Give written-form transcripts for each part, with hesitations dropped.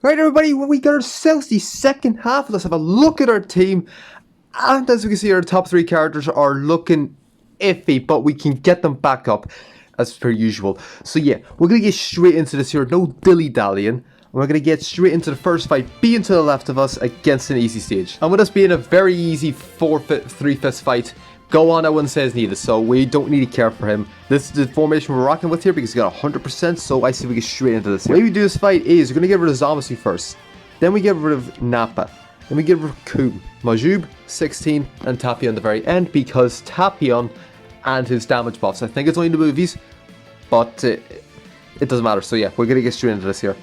Right, everybody, when we got ourselves the second half, let's have a look at our team. And as we can see, our top three characters are looking iffy, but we can get them back up as per usual. So yeah, we're going to get straight into this here, no dilly-dallying. We're going to get straight into the first fight, being to the left of us against an easy stage. And with us being a very easy 3-fist fight, Gohan I wouldn't say is needed, so we don't need to care for him. This is the formation we're rocking with here because he got 100%, so I say we get straight into this here. The way we do this fight is we're going to get rid of Zamasu first. Then we get rid of Nappa. Then we get rid of Coom, Majub, 16, and Tapion at the very end because Tapion and his damage buffs. I think it's only in the movies, but it doesn't matter. So yeah, we're going to get straight into this here.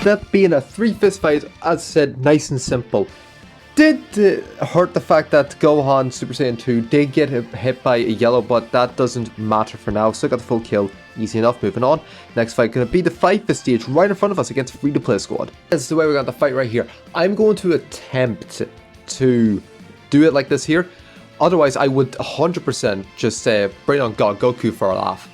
That being a 3-fist fight, as said, nice and simple. Did hurt the fact that Gohan Super Saiyan 2 did get hit by a yellow, but that doesn't matter for now. Still got the full kill, easy enough, moving on. Next fight going to be the 5-fist stage right in front of us against Free-to-Play Squad. This is the way we're going to fight right here. I'm going to attempt to do it like this here. Otherwise, I would 100% just bring on God Goku for a laugh.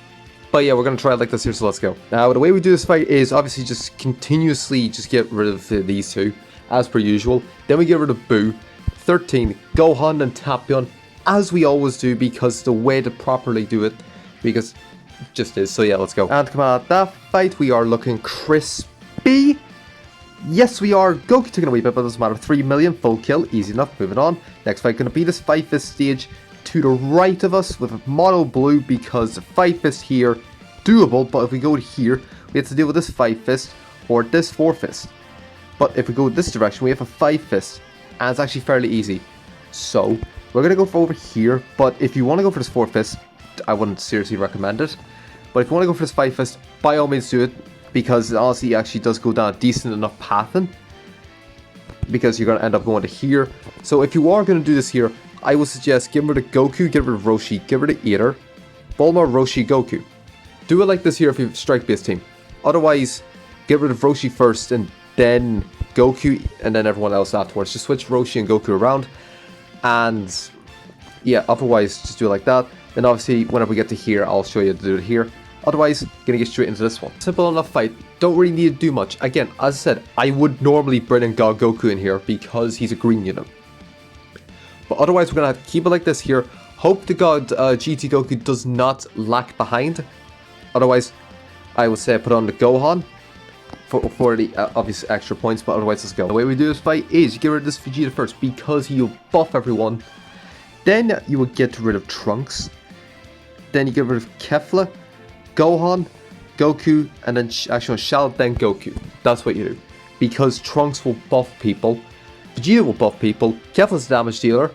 But yeah, we're going to try it like this here, so let's go. Now, the way we do this fight is obviously just continuously just get rid of these two, as per usual. Then we get rid of Boo, 13, Gohan and Tapion, as we always do, because the way to properly do it, because it just is. So yeah, let's go. And come on, that fight, we are looking crispy. Yes, we are. Goku took it a wee bit, but it doesn't matter. 3 million, full kill, easy enough, moving on. Next fight going to be this 5-fist stage to the right of us with a mono blue because the 5-fist here, doable, but if we go to here, we have to deal with this 5-fist or this 4-fist. But if we go this direction, we have a 5-fist, and it's actually fairly easy. So, we're going to go for over here, but if you want to go for this 4-fist, I wouldn't seriously recommend it. But if you want to go for this 5-fist, by all means do it, because honestly it actually does go down a decent enough pathing. Because you're going to end up going to here. So if you are going to do this here, I would suggest get rid of Goku, get rid of Roshi, get rid of Eater, Bulma, Roshi, Goku. Do it like this here if you have a strike-based team. Otherwise, get rid of Roshi first and then Goku and then everyone else afterwards. Just switch Roshi and Goku around. And yeah, otherwise just do it like that. Then obviously whenever we get to here, I'll show you how to do it here. Otherwise, gonna get straight into this one. Simple enough fight. Don't really need to do much. Again, as I said, I would normally bring in God Goku in here because he's a green unit. But otherwise, we're going to have to keep it like this here. Hope to God GT Goku does not lag behind. Otherwise, I would say put on the Gohan for the obvious extra points. But otherwise, let's go. The way we do this fight is you get rid of this Vegeta first because he'll buff everyone. Then you will get rid of Trunks. Then you get rid of Kefla, Gohan, Goku, and then actually Shallot, then Goku. That's what you do. Because Trunks will buff people. Vegeta will buff people, Kefla's a damage dealer,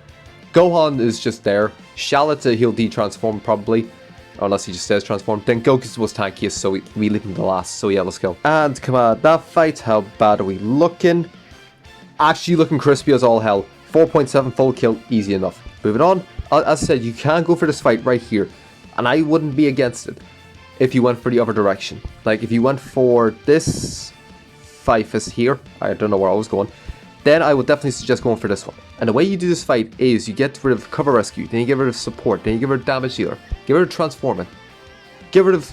Gohan is just there, Shallot he'll de-transform probably, unless he just stays transformed, then Goku's the most tankiest, so we leave him to last, so yeah, let's go. And come on, that fight, how bad are we looking? Actually looking crispy as all hell, 4.7 full kill, easy enough. Moving on, as I said, you can go for this fight right here, and I wouldn't be against it if you went for the other direction. Like, if you went for this 5-fist here, I don't know where I was going, then I would definitely suggest going for this one. And the way you do this fight is you get rid of cover rescue, then you get rid of support, then you get rid of damage dealer, get rid of transforming, get rid of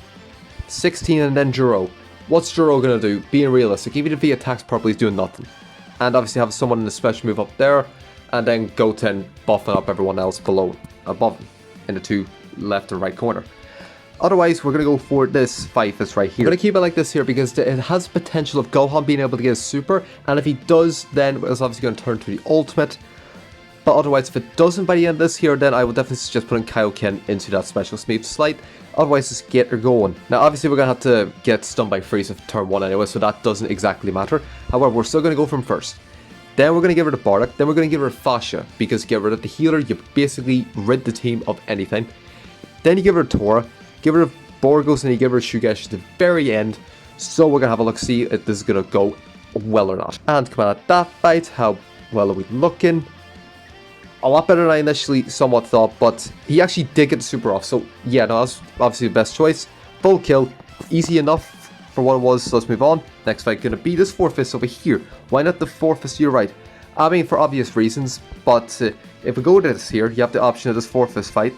16 and then Juro. What's Juro gonna do? Being realistic, even if he attacks properly, he's doing nothing. And obviously have someone in the special move up there, and then Goten buffing up everyone else below, above him, in the two left and right corner. Otherwise, we're going to go for this 5-fist right here. We're going to keep it like this here because it has potential of Gohan being able to get a super. And if he does, then it's obviously going to turn to the ultimate. But otherwise, if it doesn't by the end of this here, then I would definitely suggest putting Kaioken into that special Smith Slight. Otherwise, just get her going. Now, obviously, we're going to have to get stunned by Frieza for turn 1 anyway, so that doesn't exactly matter. However, we're still going to go from first. Then we're going to get rid of Bardock. Then we're going to get rid of Fasha, because get rid of the healer, you basically rid the team of anything. Then you get rid of Tora. Get rid of Borgos and you give her Shugesh at the very end. So we're gonna have a look, see if this is gonna go well or not. And come on, at that fight, how well are we looking? A lot better than I initially somewhat thought, but he actually did get the super off. So yeah, no, that's obviously the best choice. Full kill, easy enough for what it was, so let's move on. Next fight gonna be this 4-fist over here. Why not the 4-fist to your right? I mean, for obvious reasons, but if we go to this here, you have the option of this 4-fist fight,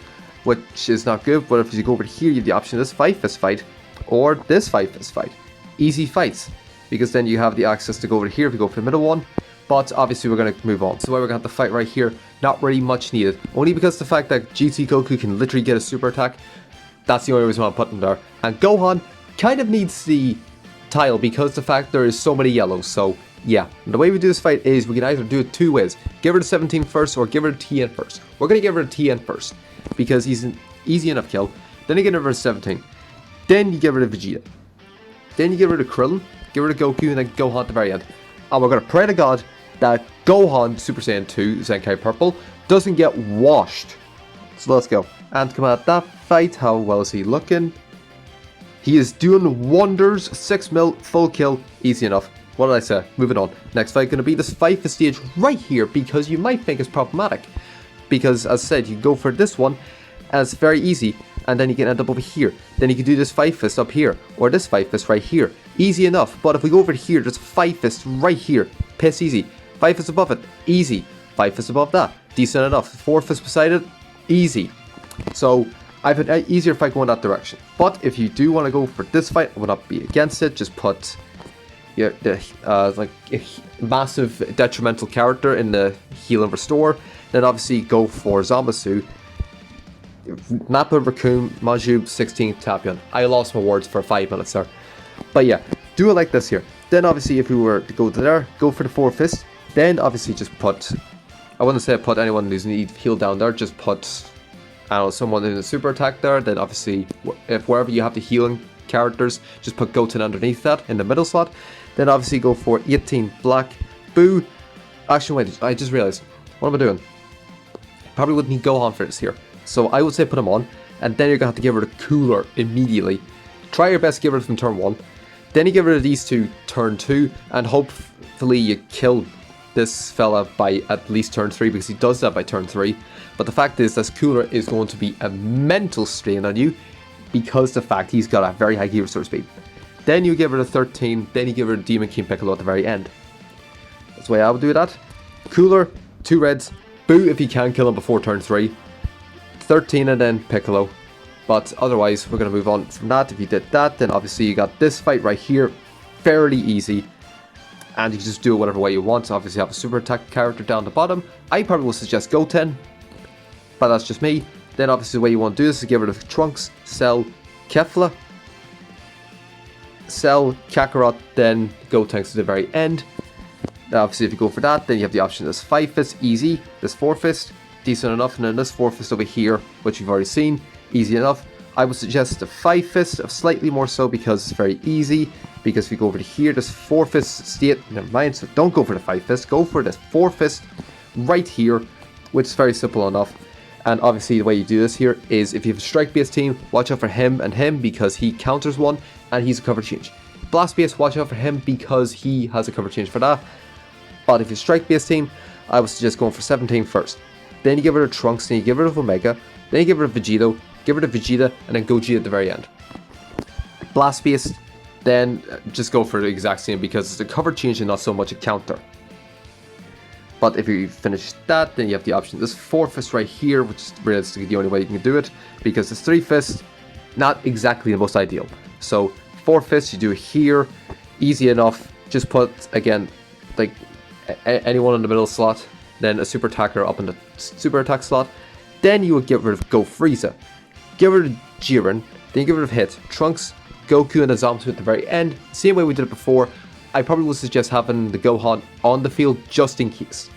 which is not good, but if you go over here, you have the option of this 5-fist fight, or this 5-fist fight. Easy fights, because then you have the access to go over here if you go for the middle one, but obviously we're going to move on. So why we're going to have the fight right here, not really much needed, only because the fact that GT Goku can literally get a super attack, that's the only reason why I'm putting him there. And Gohan kind of needs the tile because the fact there is so many yellows, so yeah. And the way we do this fight is we can either do it two ways, give her the 17 first or give her the TN first. We're going to give her the TN first, because he's an easy enough kill, then you get her the 17, then you give her the Vegeta. Then you get rid of Krillin, get rid of Goku, and then Gohan at the very end. And we're going to pray to God that Gohan Super Saiyan 2 Zenkai Purple doesn't get washed. So let's go. And come out that fight, how well is he looking? He is doing wonders, 6 mil, full kill, easy enough. What did I say? Moving on. Next fight going to be this 5-fist stage right here, because you might think it's problematic. Because as I said, you go for this one, and it's very easy. And then you can end up over here. Then you can do this 5-fist up here, or this 5-fist right here. Easy enough, but if we go over here, there's 5-fist right here. Piss easy. 5-fist above it, easy. 5-fist above that, decent enough. 4-fist beside it, easy. So, I've had an easier fight going that direction. But if you do want to go for this fight, I would not be against it. Just put like a massive detrimental character in the heal and restore. Then obviously go for Zamasu. Nappa, Raccoon, Majub, 16th Tapion. I lost my words for 5 minutes there. But yeah, do it like this here. Then obviously if we were to go to there, go for the 4-fist. Then obviously just put, I wouldn't say put anyone who's need heal down there, just put, I don't know, someone in a super attack there. Then obviously, if wherever you have the healing characters, just put Goten underneath that in the middle slot. Then obviously go for 18 Black, Boo. Actually wait, I just realized, what am I doing? Probably wouldn't need Gohan for this here. So I would say put him on, and then you're going to have to give her the cooler immediately. Try your best to give her from turn 1. Then you give her these two turn 2, and hopefully you kill this fella by at least turn 3, because he does that by turn 3. But the fact is, this cooler is going to be a mental strain on you, because the fact he's got a very high key restore speed. Then you give her the 13, then you give her the Demon King Piccolo at the very end. That's the way I would do that. Cooler, 2 reds, Boo if you can kill him before turn 3. 13 and then Piccolo, but otherwise we're going to move on from that. If you did that, then obviously you got this fight right here, fairly easy, and you can just do it whatever way you want. So obviously you have a super attack character down the bottom. I probably will suggest Goten, but that's just me. Then obviously the way you want to do this is get rid of Trunks, Cell, Kefla, Cell, Kakarot, then Goten to the very end. Now obviously if you go for that, then you have the option of this 5-fist, easy, this 4-fist, decent enough, and then this 4-fist over here, which you've already seen, easy enough. I would suggest the 5-fist, slightly more so because it's very easy, because if you go over to here, this 4-fist state, never mind, so don't go for the 5-fist, go for this 4-fist right here, which is very simple enough. And obviously the way you do this here is if you have a strike based team, watch out for him and him because he counters one and he's a cover change. Blast based, watch out for him because he has a cover change for that. But if you strike based team, I would suggest going for 17 first. Then you give rid of Trunks, then you give rid of Omega, then you give rid of Vegito, give rid of Vegeta, and then Gogeta at the very end. Blast based, then just go for the exact same because it's a cover change and not so much a counter. But if you finish that, then you have the option. This 4-fist right here, which is realistically the only way you can do it, because this 3-fist, not exactly the most ideal. So 4-fist, you do it here, easy enough. Just put, again, like anyone in the middle slot, then a super attacker up in the super attack slot. Then you would get rid of Go Frieza, get rid of Jiren, then you get rid of Hit, Trunks, Goku, and the Zamasu at the very end. Same way we did it before. I probably would suggest having the Gohan on the field just in case.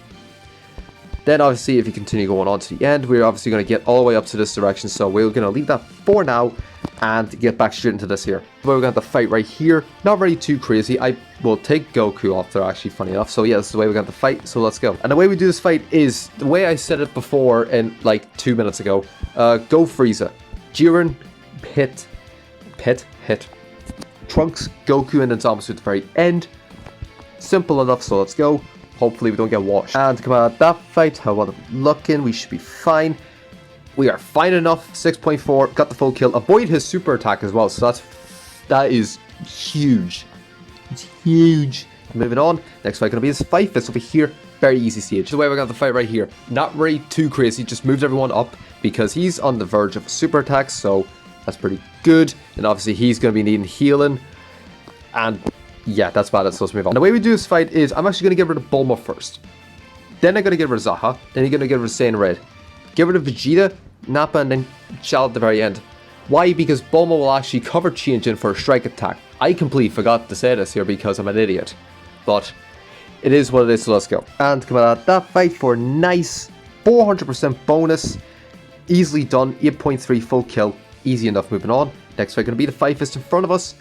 Then obviously if you continue going on to the end, we're obviously going to get all the way up to this direction, so we're going to leave that for now and get back straight into this here. We're going to have the fight right here, not really too crazy. I will take Goku off there actually, funny enough. So yeah, this is the way we're going to fight, so let's go. And the way we do this fight is the way I said it before in like 2 minutes ago. Go Frieza, Jiren, Hit, Trunks, Goku, and then Zamasu at the very end. Simple enough, so let's go. Hopefully we don't get washed. And come on, that fight, how about it looking? We should be fine. We are fine enough. 6.4, got the full kill. Avoid his super attack as well, so that is huge. It's huge. Moving on, next fight gonna be this 5-fist over here. Very easy stage. The way we got the fight right here, not really too crazy, just moved everyone up because he's on the verge of a super attack, so that's pretty good. And obviously he's gonna be needing healing. And yeah, that's about it, so let's move on. The way we do this fight is, I'm actually gonna get rid of Bulma first. Then I'm gonna get rid of Zaha, then you're gonna get rid of Saiyan Red. Get rid of Vegeta, Nappa, and then Shell at the very end. Why? Because Bulma will actually cover Chi-Jin for a strike attack. I completely forgot to say this here because I'm an idiot. But it is what it is, so let's go. And come out that fight for nice 400% bonus. Easily done, 8.3 full kill. Easy enough, moving on. Next fight going to be the 5-fist in front of us.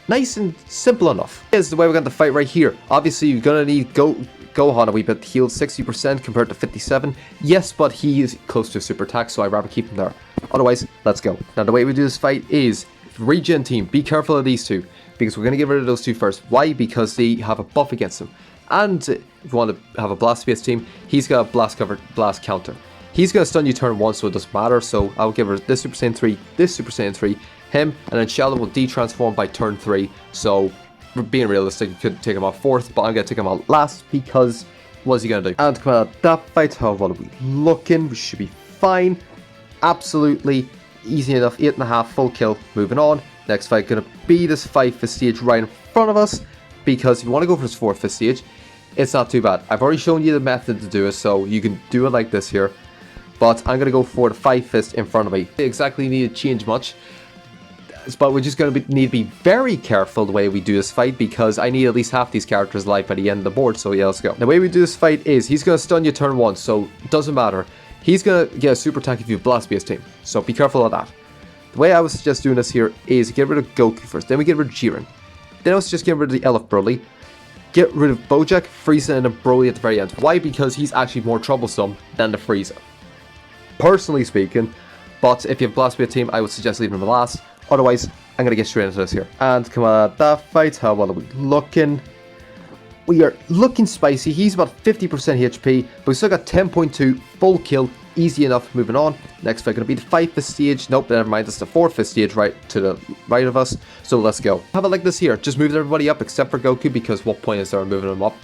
Nice and simple enough. Here's the way we're going to fight right here. Obviously, you're going to need Gohan a wee bit healed, 60% compared to 57. Yes, but he is close to a super attack, so I'd rather keep him there. Otherwise, let's go. Now, the way we do this fight is, Regen team, be careful of these two, because we're going to get rid of those two first. Why? Because they have a buff against them. And if you want to have a blast-based team, he's got a blast counter. He's going to stun you turn 1, so it doesn't matter. So I'll give her this Super Saiyan 3, this Super Saiyan 3, him, and then Sheldon will de-transform by turn 3. So, being realistic, you could take him out 4th, but I'm going to take him out last because what's he going to do? And come out of that fight, how well are we looking? We should be fine. Absolutely easy enough, 8.5 full kill. Moving on. Next fight going to be this 5-fist stage right in front of us, because if you want to go for this 4-fist stage, it's not too bad. I've already shown you the method to do it, so you can do it like this here. But I'm going to go for the 5-fist in front of me. They exactly need to change much, but we're just going to need to be very careful the way we do this fight, because I need at least half these characters alive by the end of the board, so yeah, let's go. The way we do this fight is, he's going to stun you turn 1, so it doesn't matter. He's going to get a super attack if you have blast-based team, so be careful of that. The way I would suggest doing this here is get rid of Goku first, then we get rid of Jiren. Then I would suggest get rid of the Elf Broly, get rid of Bojack, Frieza, and then Broly at the very end. Why? Because he's actually more troublesome than the Frieza, personally speaking. But if you have blast-based team, I would suggest leaving him last. Otherwise, I'm going to get straight into this here. And come on, that fight, how well are we looking? We are looking spicy. He's about 50% HP, but we still got 10.2 full kill. Easy enough. Moving on. Next fight going to be the 5-fist stage. Nope, never mind. It's the 4-fist stage right to the right of us. So let's go. Have it like this here. Just move everybody up except for Goku, because what point is there in moving him up?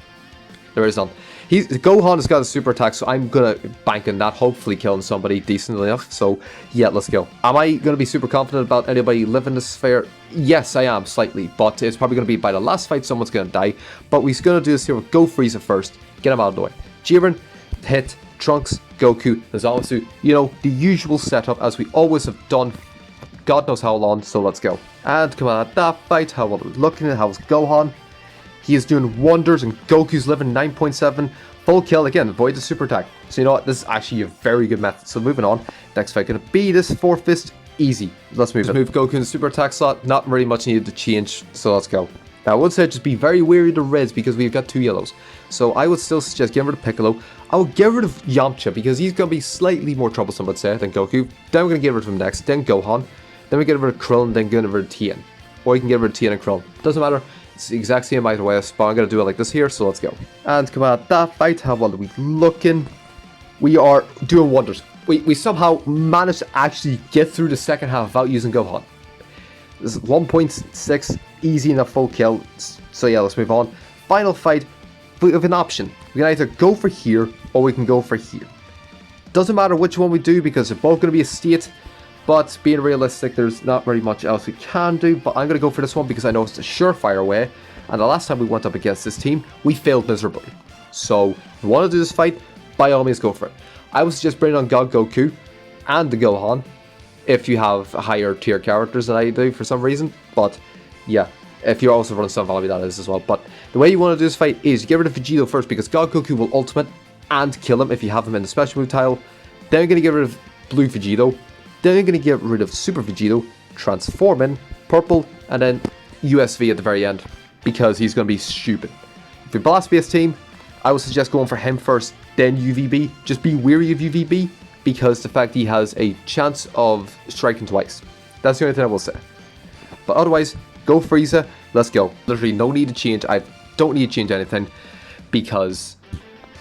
There is none. Gohan has got a super attack, so I'm gonna bank on that, hopefully killing somebody decently enough. So yeah, let's go. Am I gonna be super confident about anybody living this sphere? Yes, I am, slightly, but it's probably gonna be by the last fight someone's gonna die. But we're gonna do this here with Go Frieza first, get him out of the way. Jiren, hit, Trunks, Goku, Zamasu, you know, the usual setup as we always have done, God knows how long, so let's go. And come on, that fight, how well are we looking at, how's Gohan? He is doing wonders, and Goku's living 9.7. Full kill again, avoid the super attack. So you know what, this is actually a very good method. So moving on, next fight gonna be this 4-fist, easy. Let's move Goku in the super attack slot, not really much needed to change, so let's go. Now I would say just be very wary of the reds because we've got 2 yellows. So I would still suggest getting rid of Piccolo. I would get rid of Yamcha because he's gonna be slightly more troublesome, I'd say, than Goku. Then we're gonna get rid of him next, then Gohan. Then we get rid of Krillin, then get rid of Tien. Or you can get rid of Tien and Krillin. Doesn't matter. It's the exact same either way, but I'm going to do it like this here, so let's go. And come on, that fight, how well are we looking? We are doing wonders. We somehow managed to actually get through the second half without using Gohan. This is 1.6, easy enough full kill, so yeah, let's move on. Final fight, we have an option. We can either go for here, or we can go for here. Doesn't matter which one we do, because they're both going to be a state. But being realistic, there's not very much else we can do. But I'm going to go for this one because I know it's a surefire way. And the last time we went up against this team, we failed miserably. So if you want to do this fight, by all means go for it. I would suggest bringing on God Goku and the Gohan if you have higher tier characters than I do for some reason. But yeah, if you're also running Sun Value, that is as well. But the way you want to do this fight is you get rid of Vegito first, because God Goku will ultimate and kill him if you have him in the special move tile. Then you're going to get rid of Blue Vegito. Then you're going to get rid of Super Vegito, transforming, purple, and then USV at the very end, because he's going to be stupid. If you're blast-based team, I would suggest going for him first, then UVB. Just be wary of UVB, because the fact he has a chance of striking twice. That's the only thing I will say. But otherwise, go Frieza, Let's go. Literally no need to change. I don't need to change anything because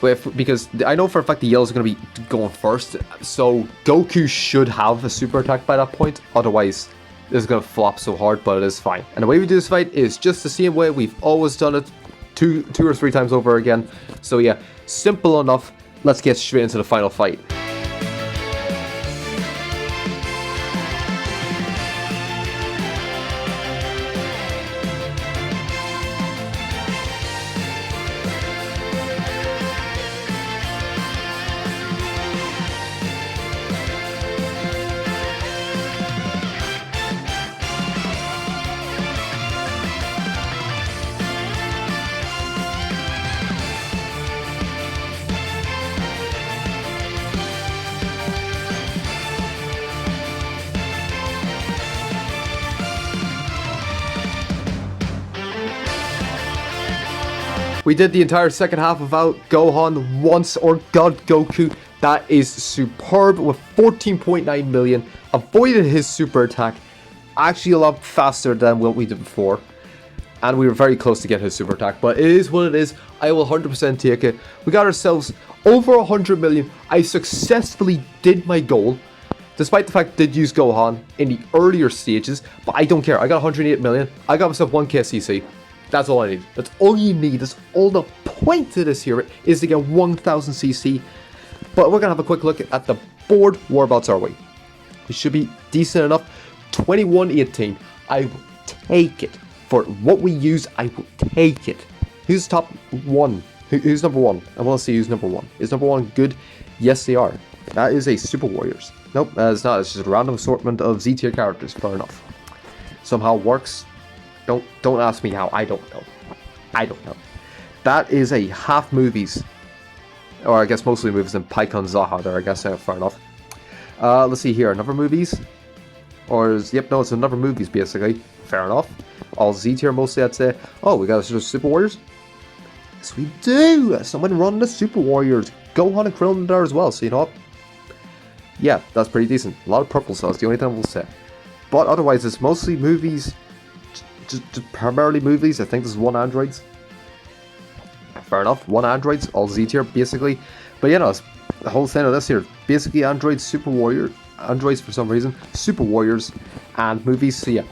I know for a fact the yellows are going to be going first. So Goku should have a super attack by that point. Otherwise, this is going to flop so hard, but it is fine. And the way we do this fight is just the same way we've always done it, two or three times over again. So yeah, simple enough. Let's get straight into the final fight. We did the entire second half without Gohan once, or God Goku. That is superb with 14.9 million. Avoided his super attack actually a lot faster than what we did before. And we were very close to get his super attack. But it is what it is. I will 100% take it. We got ourselves over 100 million. I successfully did my goal. Despite the fact I did use Gohan in the earlier stages. But I don't care. I got 108 million. I got myself 1k CC. That's all I need. That's all you need. That's all the point to this here is to get 1000 CC. But we're going to have a quick look at the board. Whereabouts are we? We should be decent enough. 2118. I will take it. For what we use, I will take it. Who's top one? Who's number one? I want to see who's number one. Is number one good? Yes, they are. That is a Super Warriors. Nope, it's not. It's just a random assortment of Z tier characters. Fair enough. Somehow works. Don't ask me how. I don't know. I don't know. That is a half movies, or I guess mostly movies, and Pycon Zaha there. I guess fair enough. Let's see here. Another movies, or yep, no, it's another movies basically. Fair enough. All Z tier mostly, I'd say. Oh, we got a Super Warriors. Yes, we do. Someone running the Super Warriors. Gohan and Krillin there as well. So you know what? Yeah, that's pretty decent. A lot of purple cells. The only thing we'll say. But otherwise, it's mostly movies. Just primarily movies. I think there's one androids. Fair enough. One androids, all Z tier basically. But you know, the whole thing of this here, basically androids, Super Warrior, androids for some reason, Super Warriors, and movies. So yeah,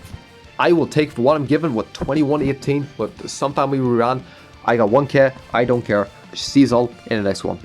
I will take for what I'm given with 2118. With sometime we ran, I got 1k. I don't care. See you all in the next one.